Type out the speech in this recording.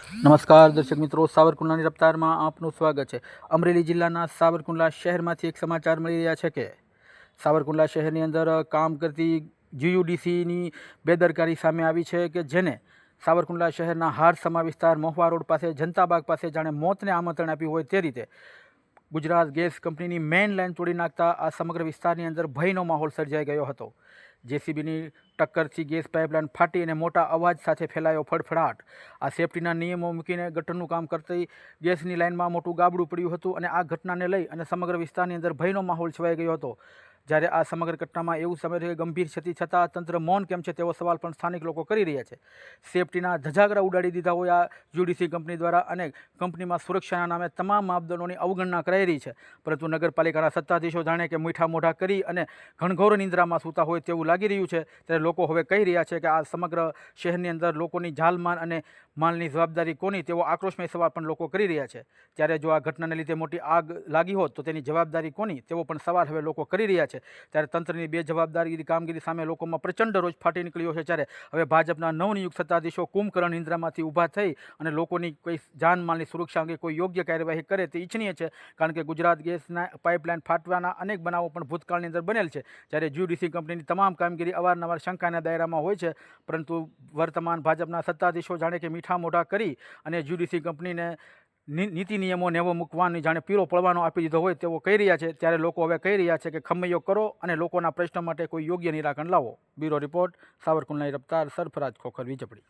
નમસ્કાર દર્શક મિત્રો, સાવરકુંડલાની રફતારમાં આપનું સ્વાગત છે। અમરેલી જિલ્લાના સાવરકુંડલા શહેરમાંથી એક સમાચાર મળી રહ્યા છે કે સાવરકુંડલા શહેરની અંદર કામ કરતી જીયુડીસીની બેદરકારી સામે આવી છે કે જેને સાવરકુંડલા શહેરના હારસમા વિસ્તાર મહુવા રોડ પાસે જનતાબાગ પાસે જાણે મોતને આમંત્રણ આપ્યું હોય તે રીતે ગુજરાત ગેસ કંપનીની મેઇન લાઇન તોડી નાખતા આ સમગ્ર વિસ્તારની અંદર ભયનો માહોલ સર્જાઈ ગયો હતો। જેસીબીની ટક્કરથી ગેસ પાઇપલાઇન ફાટી અને મોટા અવાજ સાથે ફેલાયો ફડફડાટ। આ સેફટીના નિયમો મૂકીને ગટરનું કામ કરતી ગેસની લાઇનમાં મોટું ગાબડું પડ્યું હતું અને આ ઘટનાને લઈ અને સમગ્ર વિસ્તારની અંદર ભયનો માહોલ છવાઈ ગયો હતો। જ્યારે આ સમગ્ર ઘટનામાં એવું સમય કે ગંભીર ક્ષતિ છતાં તંત્ર મૌન કેમ છે તેવો સવાલ પણ સ્થાનિક લોકો કરી રહ્યા છે। સેફટીના ધજાગરા ઉડાડી દીધા હોય આ જીયુડીસી કંપની દ્વારા અને કંપનીમાં સુરક્ષાના નામે તમામ માપદંડોની અવગણના કરાઈ રહી છે, પરંતુ નગરપાલિકાના સત્તાધીશો જાણે કે મીઠા મોઢા કરી અને ઘણઘોર નિંદ્રામાં સૂતા હોય તેવું લાગી રહ્યું છે। ત્યારે લોકો હવે કહી રહ્યા છે કે આ સમગ્ર શહેરની અંદર લોકોની જાનમાલ અને માલની જવાબદારી કોની તેવો આક્રોશમય સવાલ પણ લોકો કરી રહ્યા છે। ત્યારે જો આ ઘટનાને લીધે મોટી આગ લાગી હોત તો તેની જવાબદારી કોની તેવો પણ સવાલ હવે લોકો કરી રહ્યા છે। ત્યારે તંત્રની બેજવાબદારી કામગીરી સામે લોકોમાં પ્રચંડ રોષ ફાટી નીકળ્યો છે। ત્યારે હવે ભાજપના નવનિયુક્ત સત્તાધીશો કુંભકર્ણ નિંદ્રામાંથી ઊભા થઈ અને લોકોની કોઈ જાનમાલની સુરક્ષા અંગે કોઈ યોગ્ય કાર્યવાહી કરે તે ઈચ્છનીય છે, કારણ કે ગુજરાત ગેસના પાઇપલાઇન ફાટવાના અનેક બનાવો પણ ભૂતકાળની અંદર બનેલ છે। જ્યારે જીયુડીસી કંપનીની તમામ કામગીરી અવારનવાર શંકાના દાયરામાં હોય છે, પરંતુ વર્તમાન ભાજપના સત્તાધીશો જાણે કે મીઠા મોઢા કરી અને જીયુડીસી કંપનીને નીતિ નિયમો નેવો મૂકવાની જાણે પીળો પડવાનો આપી દીધો હોય તેવો કહી રહ્યા છે। ત્યારે લોકો હવે કહી રહ્યા છે કે ખમૈયો કરો અને લોકોના પ્રશ્નો માટે કોઈ યોગ્ય નિરાકરણ લાવો। Bureau report, સાવરકુંડલાની રફતાર, Sarfaraz Khokhar, Vijpadi.